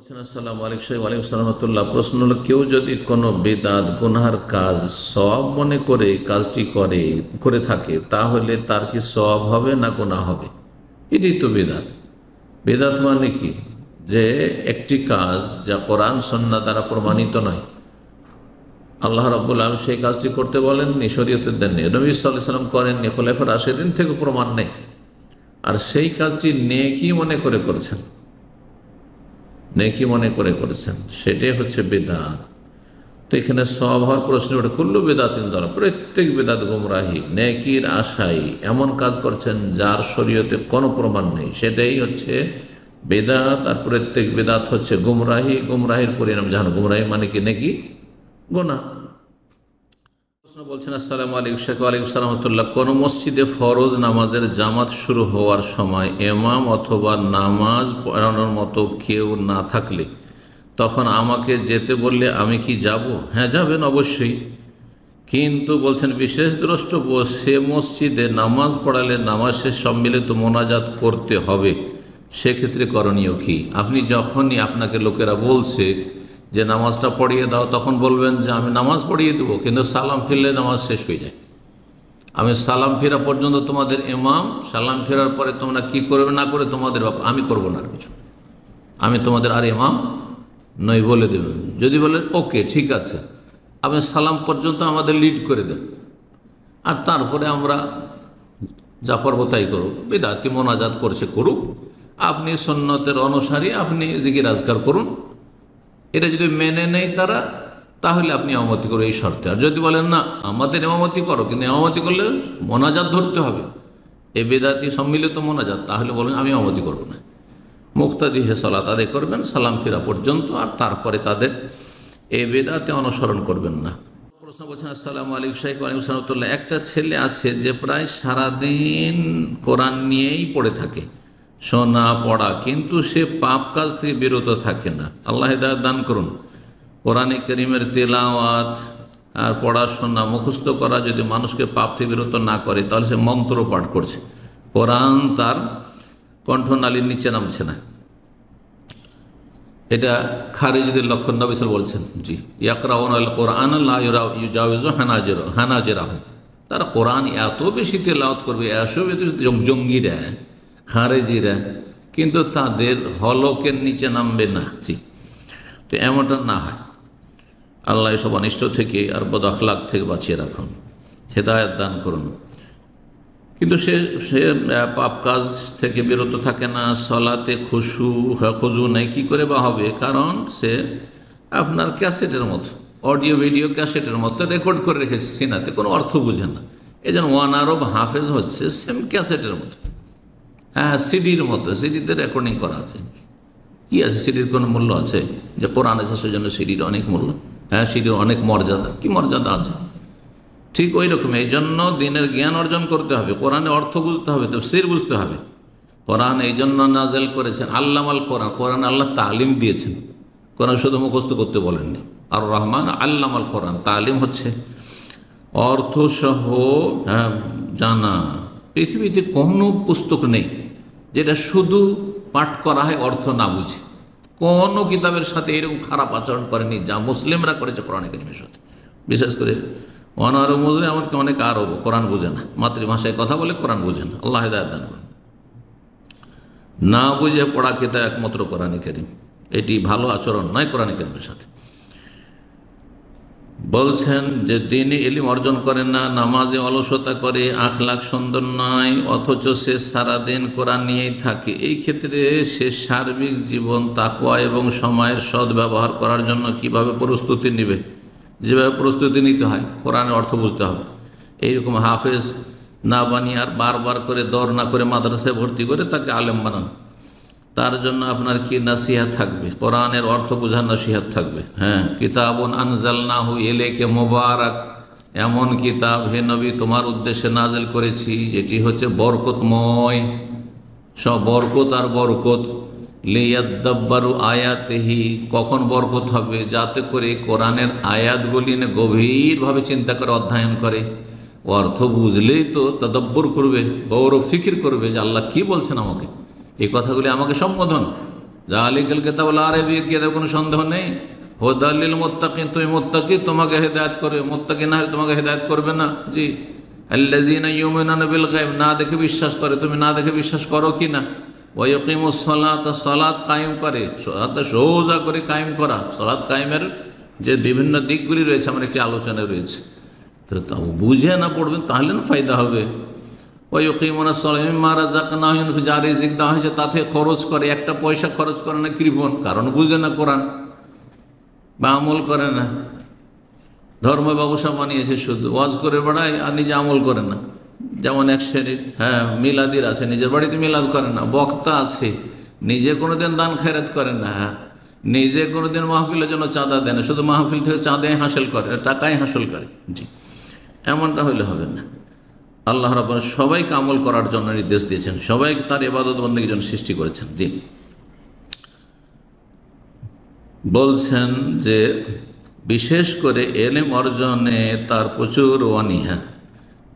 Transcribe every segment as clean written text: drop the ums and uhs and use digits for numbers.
বলছেন আসসালামু আলাইকুম সাহেব। ওয়ালাইকুম আসসালাম রাহমাতুল্লাহ। প্রশ্ন হলো, কেউ যদি কোনো বেদাত গুনহার কাজ সওয়াব মনে করে কাজটি করে থাকে, তাহলে তার কি সওয়াব হবে না গুনাহ হবে? এটাই তো বেদাত। বেদাত মানে কি? যে একটি কাজ যা কোরআন সুন্নাহ দ্বারা প্রমাণিত নয়, আল্লাহ রাব্বুল আলামিন সেই কাজটি করতে বলেননি, শরীয়তে দেননি, নবী সাল্লাল্লাহু আলাইহি ওয়াসাল্লাম করেননি, খুলাফায়ে রাশিদিন থেকে প্রমাণ নেই, আর সেই কাজটি নেকি মনে করে করেছেন, নেকি মনে করে করেছেন, সেটাই হচ্ছে বেদাত। তো এখানে সওয়াব হওয়ার প্রশ্ন ওঠে, কুল্লু বেদাতিন দলাল, প্রত্যেক বেদাত গুমরাহি। নেকির আশায় এমন কাজ করছেন যার শরীয়তে কোনো প্রমাণ নেই, সেটাই হচ্ছে বেদাত। আর প্রত্যেক বেদাত হচ্ছে গুমরাহি, গুমরাহির পরিণাম জাহান্নাম। গুমরাহি মানে কি? নেকি গুনাহ। প্রশ্ন বলছেন, আসসালামু আলাইকুম শাইখ। ওয়ালাইকুম আসসালাম রাহমাতুল্লাহ। কোন মসজিদে ফরজ নামাজের জামাত শুরু হওয়ার সময় ইমাম অথবা নামাজ পড়ানোর মতো কেউ না থাকলে তখন আমাকে যেতে বললে আমি কি যাব? হ্যাঁ, যাবেন অবশ্যই। কিন্তু বলছেন বিশেষ দ্রষ্টব্য, সে মসজিদে নামাজ পড়ালে নামাজ শেষ সম্মিলিত মোনাজাত করতে হবে, সেক্ষেত্রে করণীয় কি? আপনি যখনই আপনাকে লোকেরা বলছে যে নামাজটা পড়িয়ে দাও, তখন বলবেন যে আমি নামাজ পড়িয়ে দেবো, কিন্তু সালাম ফিরলে নামাজ শেষ হয়ে যায়। আমি সালাম ফেরা পর্যন্ত তোমাদের ইমাম, সালাম ফেরার পরে তোমরা কি করবে না করে তোমাদের ব্যাপার, আমি করবো না আর কিছু, আমি তোমাদের আর ইমাম নই বলে দেবেন। যদি বলেন ওকে ঠিক আছে, আপনি সালাম পর্যন্ত আমাদের লিড করে দেন, আর তারপরে আমরা যা পারবো তাই করব। বিদআতি মোনাজাত করছে করুক, আপনি সুন্নতের অনুসারী, আপনি জিকির আজকার করুন। এটা যদি মেনে নেই তারা, তাহলে আপনি ইমামতি করো এই শর্তে। আর যদি বলেন না আমাদের ইমামতি করো, কিন্তু ইমামতি করলে মোনাজাত ধরতে হবে, এই বেদাতি সম্মিলিত মোনাজাত, তাহলে বলেন আমি ইমামতি করব না, মুক্তাদি হে সালাত আদায় করবেন সালাম ফেরা পর্যন্ত, আর তারপরে তাদের এই বেদাতে অনুসরণ করবেন না। প্রশ্ন বলছেন, আসসালামু আলাইকুম শাইখ। ওয়ালাইকুম আসসালাম রাহমাতুল্লাহ। একটা ছেলে আছে যে প্রায় সারাদিন কোরআন নিয়েই পড়ে থাকে, শোনা পড়া, কিন্তু সে পাপ কাজ থেকে বিরত থাকে না। আল্লাহ হিদায়াত দান করুন। কোরআনে কারীমের তেলাওয়াত আর পড়াশোনা মুখস্থ করা যদি মানুষকে পাপ থেকে বিরত না করে, তাহলে সে মন্ত্র পাঠ করছে, কোরআন তার কণ্ঠনালীর নিচে নামছে না। এটা খারিজদের লক্ষণ, নবী সাল্লাল্লাহু আলাইহি ওয়াসাল্লাম বলছেন। জি, ইয়াকরাউনাল কোরআন লা ইউজাউযু হানাজিরাহুম, তারা কোরআন এত বেশি তেলাওয়াত করবে, এত জঙ্গিরা, খারেজিরা, কিন্তু তাদের হলকের নিচে নামবে না। জি, তো এমনটা না হয়। আল্লাহ এসব অনিষ্ট থেকে আর বদ আখলাক থেকে বাঁচিয়ে রাখুন, হেদায়েত দান করুন। কিন্তু সে পাপ কাজ থেকে বিরত থাকে না, সলাতে খুজু নেই, কী করে বা হবে? কারণ সে আপনার ক্যাসেটের মতো, অডিও ভিডিও ক্যাসেটের মতো রেকর্ড করে রেখেছে সিনাতে, কোনো অর্থ বুঝে না। এই জন্য ওয়ান আরব হাফেজ হচ্ছে সেম ক্যাসেটের মতো, হ্যাঁ সিডির মতো, সিডিতে রেকর্ডিং করা আছে। কি আছে সিডির কোনো মূল্য আছে? যে কোরআন আছে সেজন্য সিডির অনেক মূল্য? হ্যাঁ, সিডির অনেক মর্যাদা। কি মর্যাদা আছে? ঠিক ওই রকম। এই জন্য দিনের জ্ঞান অর্জন করতে হবে, কোরআনের অর্থ বুঝতে হবে, তাফসীর বুঝতে হবে। কোরআন এই জন্য নাজেল করেছেন, আল্লামাল কোরআন, কোরআন আল্লাহ তালিম দিয়েছেন, কোরআন শুধু মুখস্থ করতে বলেননি। আর রহমান আল্লামাল কোরআন, তালিম হচ্ছে অর্থসহ জানা। পৃথিবীতে কোনো পুস্তক নেই যেটা শুধু পাঠ করা হয় অর্থ না বুঝে। কোনো কিতাবের সাথে এরকম খারাপ আচরণ করেনি যা মুসলিমরা করেছে কোরআনে কারীমের সাথে। বিশেষ করে অনারব মুসলিম, এমনকি অনেক আরব কোরআন বোঝে না, মাতৃভাষায় কথা বলে কোরআন বোঝে না। আল্লাহ হিদায়াত দান করুন। না বুঝে পড়া কিতাব একমাত্র কোরআনে কারীম, এটি ভালো আচরণ নয় কোরআনে কারীমের সাথে। বলছেন যে দিনে ইলম অর্জন করে না, নামাজে অলসতা করে, আখলাক সুন্দর নয়, অথচ সে সারাদিন কোরআন নিয়েই থাকে, এই ক্ষেত্রে সে সার্বিক জীবন তাকওয়া এবং সময়ের সদ্ব্যবহার করার জন্য কিভাবে প্রস্তুতি নেবে? যেভাবে প্রস্তুতি নিতে হয়, কোরআনের অর্থ বুঝতে হবে। এইরকম হাফেজ না বানিয়ে আর বারবার করে দর না করে মাদ্রাসায় ভর্তি করে তাকে আলেম বানান, তার জন্য আপনার কি নাসিহাত থাকবে? কোরআনের অর্থ বোঝার নাসিহাত থাকবে। হ্যাঁ, কিতাবুন আনজালনাহু ইলাইকা মুবারাক, এমন কিতাব হে নবী তোমার উদ্দেশ্যে নাজিল করেছি যেটি হচ্ছে বরকতময়, সব বরকত আর বরকত। লিয়াদ্দাব্বারু আয়াতিহি, কখন বরকত হবে? যাতে করে কোরআনের আয়াতগুলি নিয়ে গভীরভাবে চিন্তা করে অধ্যয়ন করে, অর্থ বুঝলেই তো তাদাব্বুর করবে, গৌরব ফিকির করবে যে আল্লাহ কি বলছেন আমাকে, এই কথাগুলি আমাকে সম্বোধন, জালিকাল কিতাবু লা রাইবা ফীহি, কিতাবে কোনো সন্দেহ নেই। হুদাল লিল মুত্তাকিন, তুমি মুত্তাকি, তোমাকে হেদায়েত করবে, মুত্তাকি না হলে তোমাকে হেদায়েত করবে না। জি, আল্লাযীনা ইউমিনুনা বিল গায়ব, না দেখে বিশ্বাস করে, তুমি না দেখে বিশ্বাস করো কি না? ওয়া ইয়াকিমুস সালাতা, সালাত কায়েম করে, সালাত সোজা করে কায়েম করা। সালাত কায়েমের যে বিভিন্ন দিকগুলি রয়েছে আমার একটি আলোচনায় রয়েছে, তো তাও বুঝে না পড়বেন তাহলে না ফায়দা হবে। ওই ইয়াকিমুনাস সালাতা মিম্মা রাযাকনাহুম, যা রিজিক দেওয়া হয়েছে তাতে খরচ করে, একটা পয়সা খরচ করে না কৃপণ, কারণ বুঝে না কোরআন বা আমল করে না, ধর্ম ব্যবসা বানিয়েছে, শুধু ওয়াজ করে বেড়ায় আর নিজে আমল করে না। যেমন এক শ্রেণীর মিলাদির আছে, নিজের বাড়িতে মিলাদ করে না। বক্তা আছে, নিজে কোনোদিন দান খেরাত করে না, নিজে কোনোদিন মাহফিলের জন্য চাঁদা দেয় না, শুধু মাহফিল থেকে চাঁদাই হাসিল করে, টাকাই হাসিল করে। জি, এমনটা হইলে হবে না। আল্লাহ রাব্বুল সবাইকে আমল করার জন্য নির্দেশ দিয়েছেন, সবাইকে তার ইবাদত বন্দেগীর জন্য সৃষ্টি করেছেন। জি, বলছেন যে বিশেষ করে এলেম অর্জনে তার প্রচুর অনীহা।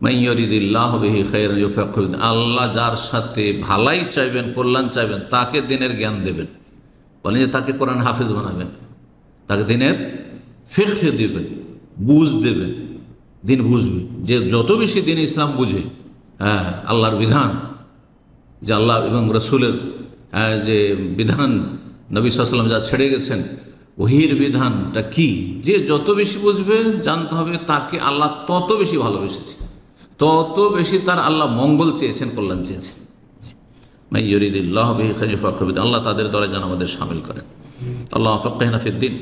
মাইয়ুরিদিল্লাহু বিহি খায়রান ইউফাক্কিহু, আল্লাহ যার সাথে ভালাই চাইবেন, কল্যাণ চাইবেন, তাকে দিনের জ্ঞান দেবেন। বলেন যে তাকে কোরআন হাফেজ বানাবেন, তাকে দিনের ফিকহ দেবেন, বুঝ দেবেন, দিন বুঝবে। যে যত বেশি দিন ইসলাম বুঝে, আল্লাহর বিধান, যে আল্লাহ এবং রসুলের যে বিধান, নবী সাল্লাল্লাহু আলাইহি ওয়াসাল্লাম যা ছেড়ে গেছেন, ওহির বিধানটা কি, যে যত বেশি বুঝবে, জানতে হবে তাকে আল্লাহ তত বেশি ভালোবেসেছে, তত বেশি তার আল্লাহ মঙ্গল চেয়েছেন, কল্যাণ চেয়েছেন। মাই ইউরিদিল্লাহু বিহি খায়রান ইউফাক্কিহু ফিদ্দীন, আল্লাহ তাদের দলে যেন আমাদের শামিল করেন। আল্লাহ ফাক্কিহনা ফিদ্দীন।